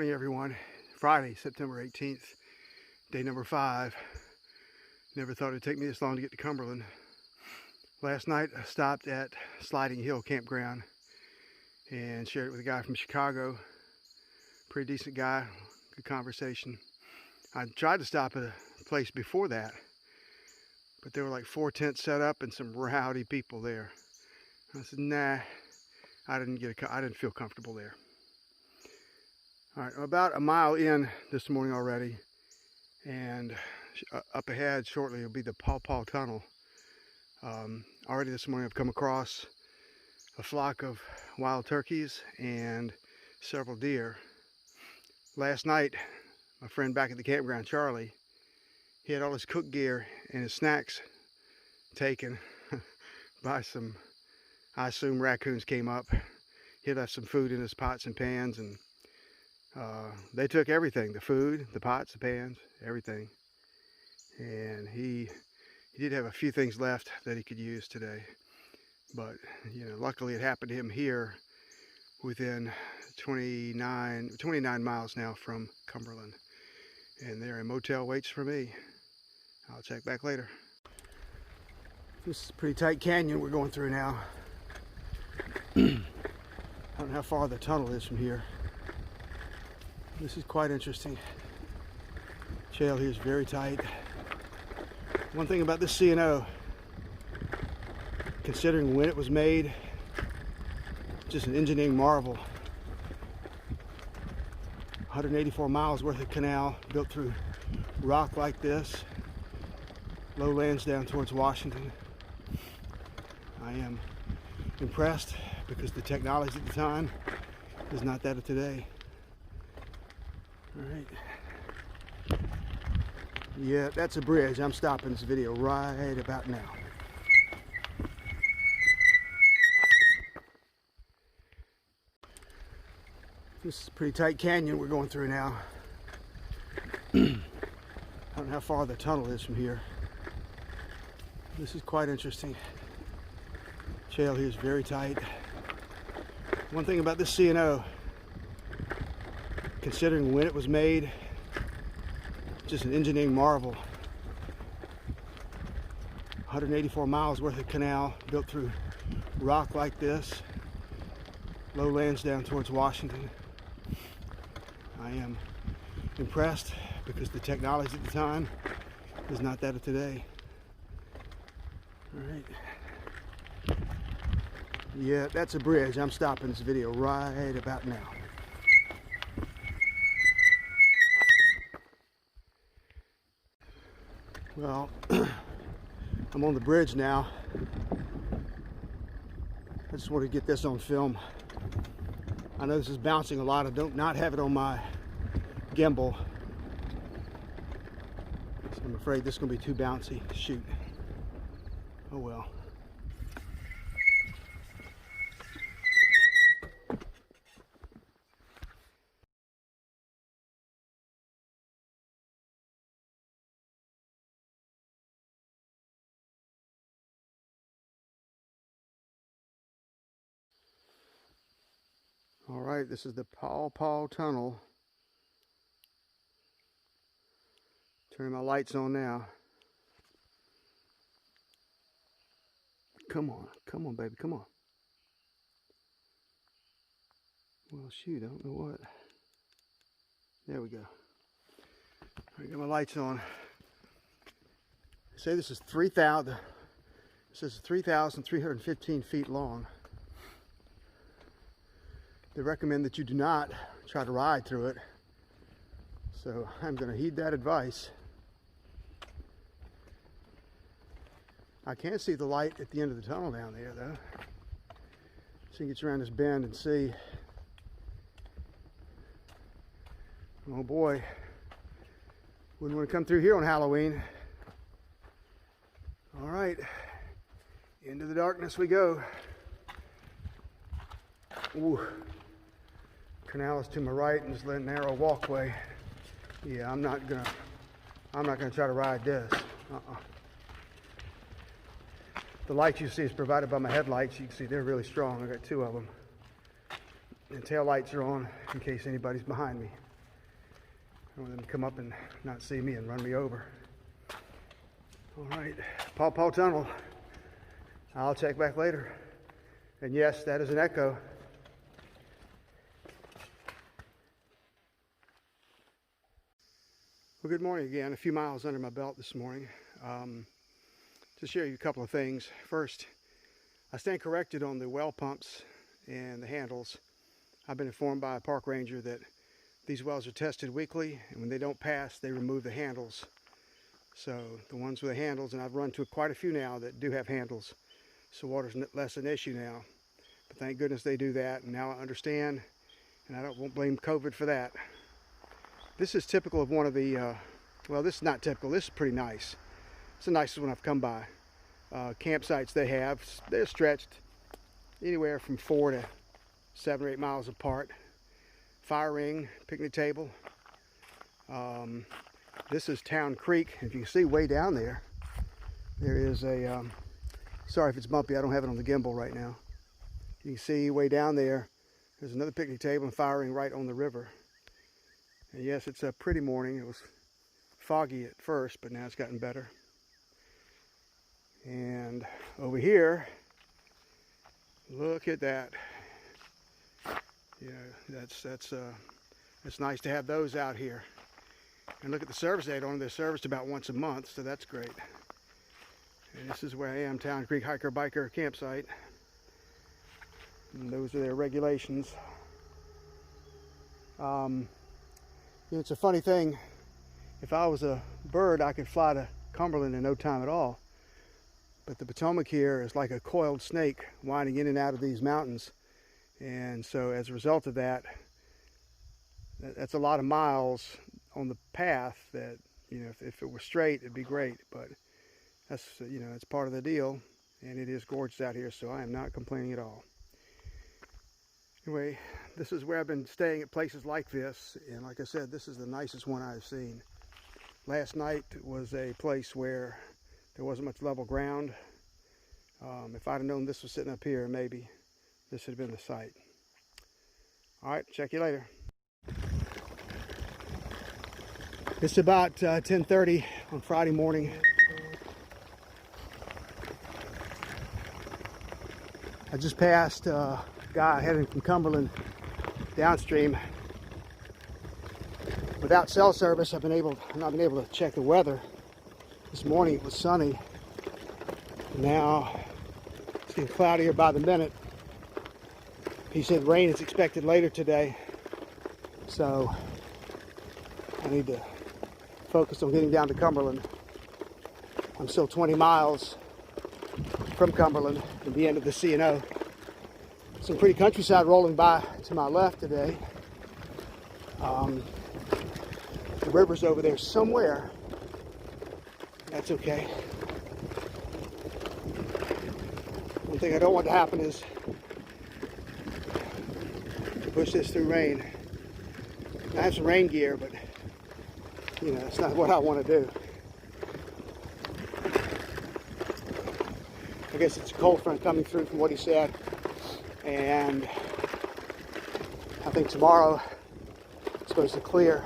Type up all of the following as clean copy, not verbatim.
morning, everyone. Friday, September 18th, day number 5. Never thought it'd take me this long to get to Cumberland. Last night, I stopped at Sliding Hill Campground and shared it with a guy from Chicago. Pretty decent guy, good conversation. I tried to stop at a place before that, but there were like 4 tents set up and some rowdy people there. I said, nah, I didn't feel comfortable there. All right, I'm about a mile in this morning already, and up ahead shortly will be the Paw Paw Tunnel. Already this morning I've come across a flock of wild turkeys and several deer. Last night, my friend back at the campground, Charlie, he had all his cook gear and his snacks taken by some, I assume, raccoons came up. He left some food in his pots and pans, and they took everything, the food, the pots, the pans, everything. And he did have a few things left that he could use today. But, luckily it happened to him here within 29 miles now from Cumberland. And there a motel waits for me. I'll check back later. This is a pretty tight canyon we're going through now. I don't know how far the tunnel is from here. This is quite interesting. Trail here is very tight. One thing about this C&O, considering when it was made, just an engineering marvel. 184 miles worth of canal built through rock like this. Lowlands down towards Washington. I am impressed because the technology at the time is not that of today. All right. Yeah, that's a bridge. I'm stopping this video right about now. This is a pretty tight canyon we're going through now. I don't know how far the tunnel is from here. This is quite interesting. Trail here is very tight. One thing about this C&O, considering when it was made, just an engineering marvel. 184 miles worth of canal built through rock like this. Lowlands down towards Washington. I am impressed because the technology at the time is not that of today. All right. Yeah, that's a bridge. I'm stopping this video right about now. Well, I'm on the bridge now. I just want to get this on film. I know this is bouncing a lot. I don't not have it on my gimbal. So I'm afraid this is going to be too bouncy to shoot. Oh well. All right, this is the Paw Paw Tunnel. Turning my lights on now. Come on, baby, come on. Well, shoot, I don't know what. There we go. I got my lights on. They say this is 3,315 feet long. They recommend that you do not try to ride through it. So I'm going to heed that advice. I can see the light at the end of the tunnel down there, though. So you can get around this bend and see. Oh boy. Wouldn't want to come through here on Halloween. All right. Into the darkness we go. Ooh. Canal is to my right and just a narrow walkway. Yeah, I'm not gonna try to ride this. The light you see is provided by my headlights. You can see they're really strong. I got 2 of them. And tail lights are on in case anybody's behind me. I don't want them to come up and not see me and run me over. All right, Paw Paw Tunnel. I'll check back later. And yes, that is an echo. Well, good morning again. A few miles under my belt this morning. To share you a couple of things. First, I stand corrected on the well pumps and the handles. I've been informed by a park ranger that these wells are tested weekly, and when they don't pass, they remove the handles. So the ones with the handles, and I've run to quite a few now that do have handles, so water's less an issue now. But thank goodness they do that, and now I understand, and I won't blame COVID for that. This is typical of one of the, well, this is not typical, this is pretty nice. It's the nicest one I've come by. Campsites they have, they're stretched anywhere from 4 to 7 or 8 miles apart. Fire ring, picnic table. This is Town Creek. If you can see way down there, there is a, sorry if it's bumpy, I don't have it on the gimbal right now. You can see way down there, there's another picnic table and fire ring right on the river. And yes, it's a pretty morning. It was foggy at first, but now it's gotten better. And over here, look at that. Yeah, it's nice to have those out here. And look at the service date on it. They're serviced about once a month, so that's great. And this is where I am, Town Creek Hiker Biker Campsite. And those are their regulations. It's a funny thing. If I was a bird, I could fly to Cumberland in no time at all. But the Potomac here is like a coiled snake winding in and out of these mountains. And so as a result of that, that's a lot of miles on the path that, you know, if it were straight, it'd be great. But that's, you know, it's part of the deal. And it is gorgeous out here, so I am not complaining at all. Anyway, this is where I've been staying at places like this. And like I said, this is the nicest one I've seen. Last night was a place where there wasn't much level ground. If I'd have known this was sitting up here, maybe this would have been the site. All right, check you later. It's about 10:30 on Friday morning. I just passed a guy heading from Cumberland downstream. Without cell service, I've not been able to check the weather. This morning it was sunny. Now it's getting cloudier by the minute. He said rain is expected later today, so I need to focus on getting down to Cumberland. I'm still 20 miles from Cumberland at the end of the C&O. Some pretty countryside rolling by to my left today. The river's over there somewhere. That's okay. One thing I don't want to happen is to push this through rain. I have some rain gear, but you know, it's not what I want to do. I guess it's a cold front coming through from what he said. And I think tomorrow it's supposed to clear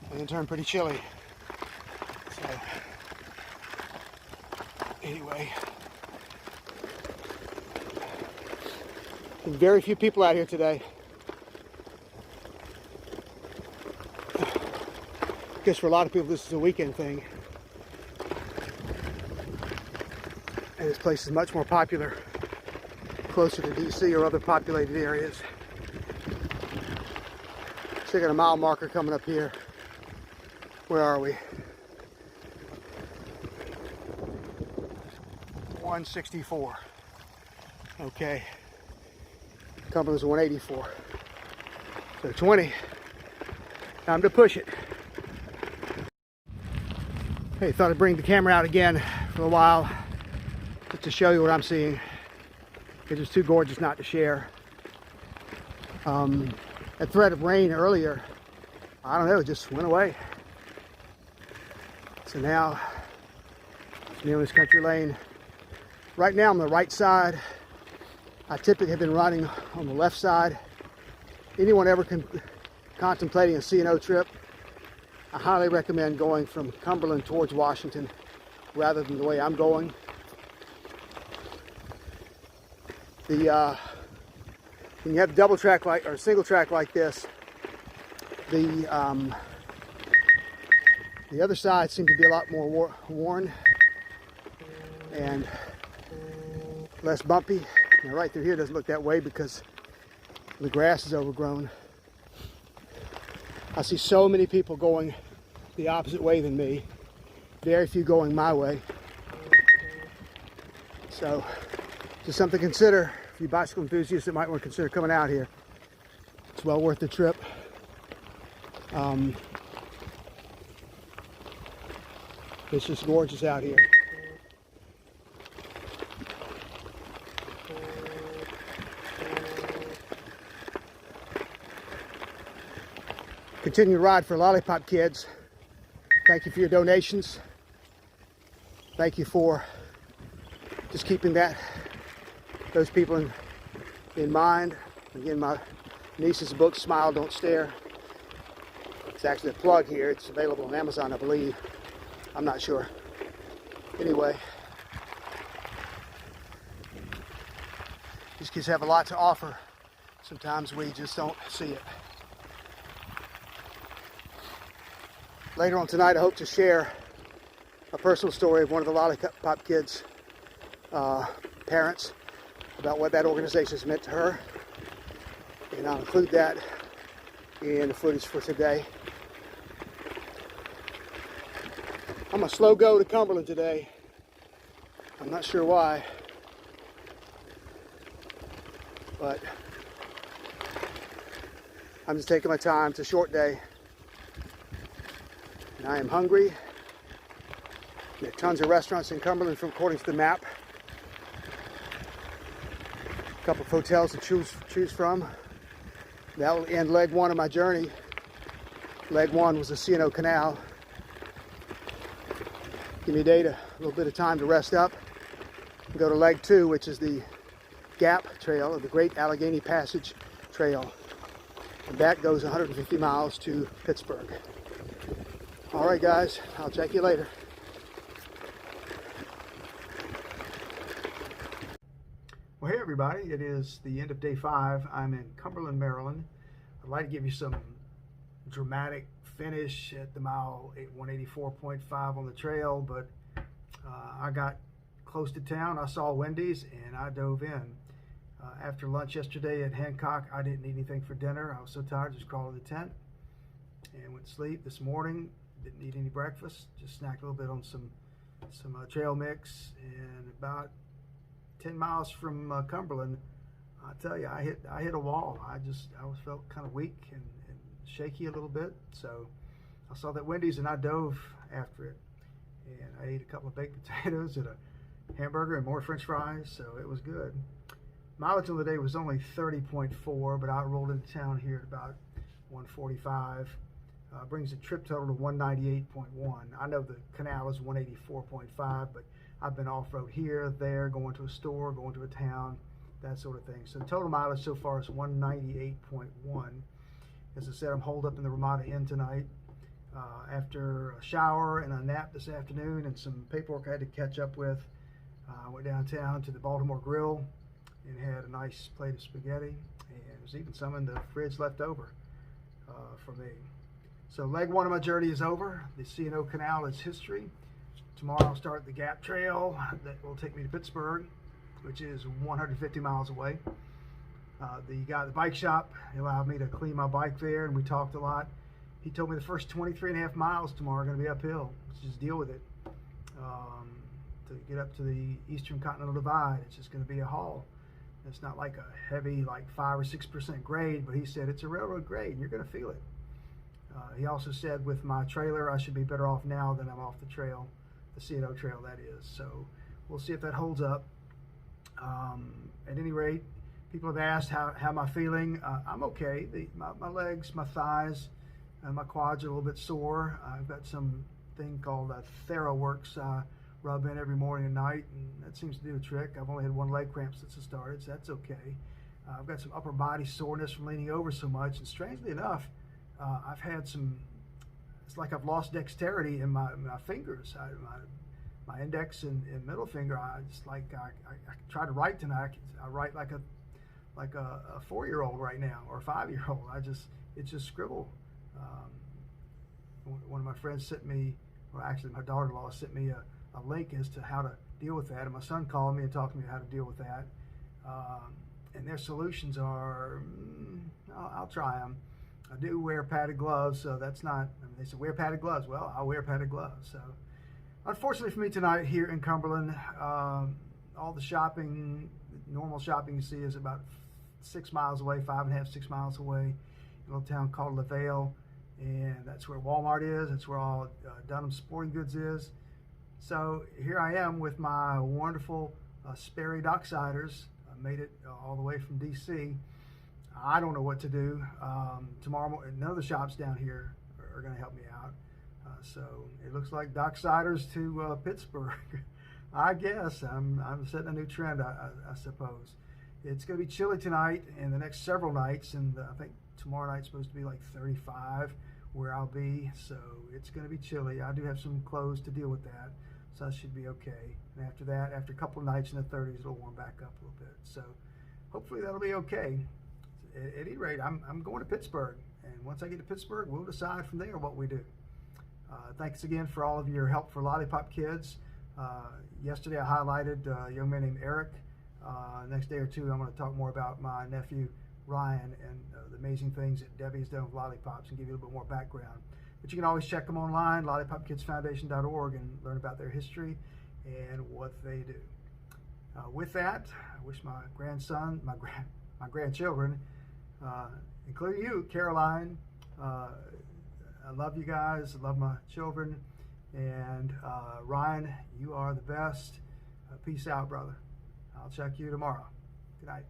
and then turn pretty chilly. So anyway, very few people out here today. I guess for a lot of people this is a weekend thing. And this place is much more popular closer to DC or other populated areas. So I got a mile marker coming up here. Where are we? 164. Okay. Cumberland's 184. So 20. Time to push it. Hey, thought I'd bring the camera out again for a while just to show you what I'm seeing. It's just too gorgeous not to share. That threat of rain earlier, I don't know, it just went away. So now, near this country lane. Right now I'm on the right side. I typically have been running on the left side. Anyone ever contemplating a C&O trip, I highly recommend going from Cumberland towards Washington rather than the way I'm going. When you have double track like or single track like this, the other side seems to be a lot more worn and less bumpy. Now right through here doesn't look that way because the grass is overgrown. I see so many people going the opposite way than me. Very few going my way. So just something to consider for you bicycle enthusiasts that might want to consider coming out here. It's well worth the trip. It's just gorgeous out here. Continue to ride for Lollipop Kids. Thank you for your donations. Thank you for just keeping those people in mind. Again, my niece's book, Smile, Don't Stare. It's actually a plug here. It's available on Amazon, I believe. I'm not sure. Anyway, these kids have a lot to offer. Sometimes we just don't see it. Later on tonight, I hope to share a personal story of one of the Lollipop Kids' parents about what that organization has meant to her. And I'll include that in the footage for today. I'm a slow go to Cumberland today. I'm not sure why, but I'm just taking my time. It's a short day. And I am hungry. There are tons of restaurants in Cumberland according to the map. A couple of hotels to choose from. That will end leg one of my journey. Leg one was the C&O Canal. Give me a day a little bit of time to rest up. And go to leg two, which is the Gap Trail, or the Great Allegheny Passage Trail. And that goes 150 miles to Pittsburgh. All right, guys, I'll check you later. Well, hey, everybody. It is the end of day 5. I'm in Cumberland, Maryland. I'd like to give you some dramatic finish at the mile 184.5 on the trail, but I got close to town. I saw Wendy's and I dove in. After lunch yesterday at Hancock, I didn't eat anything for dinner. I was so tired, just crawled in the tent and went to sleep. This morning, didn't eat any breakfast, just snacked a little bit on some trail mix. And about 10 miles from Cumberland, I tell you, I hit a wall. I felt kind of weak and shaky a little bit. So I saw that Wendy's and I dove after it. And I ate a couple of baked potatoes and a hamburger and more French fries, so it was good. Mileage on the day was only 30.4, but I rolled into town here at about 145. Brings the trip total to 198.1. I know the canal is 184.5, but I've been off-road here, there, going to a store, going to a town, that sort of thing. So the total mileage so far is 198.1. As I said, I'm holed up in the Ramada Inn tonight. After a shower and a nap this afternoon and some paperwork I had to catch up with, I went downtown to the Baltimore Grill and had a nice plate of spaghetti, and there's even some in the fridge left over for me. So leg one of my journey is over. The C&O Canal is history. Tomorrow I'll start the Gap Trail that will take me to Pittsburgh, which is 150 miles away. The guy at the bike shop allowed me to clean my bike there, and we talked a lot. He told me the first 23.5 miles tomorrow are going to be uphill. Let's just deal with it. To get up to the Eastern Continental Divide, it's just going to be a haul. It's not like a heavy, like 5 or 6% grade, but he said it's a railroad grade, and you're going to feel it. He also said with my trailer, I should be better off now than I'm off the trail, the C&O trail, that is. So we'll see if that holds up. At any rate, people have asked how am I feeling. I'm okay. My legs, my thighs, my quads are a little bit sore. I've got some thing called TheraWorks rub in every morning and night, and that seems to do the trick. I've only had one leg cramp since it started, so that's okay. I've got some upper body soreness from leaning over so much, and strangely enough, I've had some it's like I've lost dexterity in my fingers. My index and middle finger. I try to write tonight. I write like a 4-year-old right now, or a 5-year-old. It's just scribble. One of my friends sent me, or actually my daughter-in-law sent me a link as to how to deal with that, and my son called me and talked to me how to deal with that. And their solutions are, I'll try them. I do wear padded gloves, so that's not, they said wear padded gloves. Well, I'll wear padded gloves. So unfortunately for me tonight here in Cumberland, all the shopping, normal shopping you see is about 6 miles away, 5.5, 6 miles away, a little town called LaVale, and that's where Walmart is. That's where all Dunham Sporting Goods is. So here I am with my wonderful Sperry Docksiders. I made it all the way from DC. I don't know what to do. Tomorrow morning, none of the shops down here are going to help me out. So it looks like Docksiders to Pittsburgh. I guess I'm setting a new trend, I suppose. It's going to be chilly tonight and the next several nights, and I think tomorrow night's supposed to be like 35 where I'll be, so it's going to be chilly. I do have some clothes to deal with that, so that should be okay. And after that, after a couple of nights in the 30s, it'll warm back up a little bit. So hopefully that'll be okay. At any rate, I'm going to Pittsburgh, and once I get to Pittsburgh, we'll decide from there what we do. Thanks again for all of your help for Lollipop Kids. Yesterday I highlighted a young man named Eric. Next day or two I'm going to talk more about my nephew Ryan and the amazing things that Debbie's done with Lollipops and give you a little bit more background. But you can always check them online, lollipopkidsfoundation.org, and learn about their history and what they do. With that, I wish my grandson, my grandchildren, including you, Caroline, I love you guys. I love my children. And Ryan, you are the best. Peace out, brother. I'll check you tomorrow. Good night.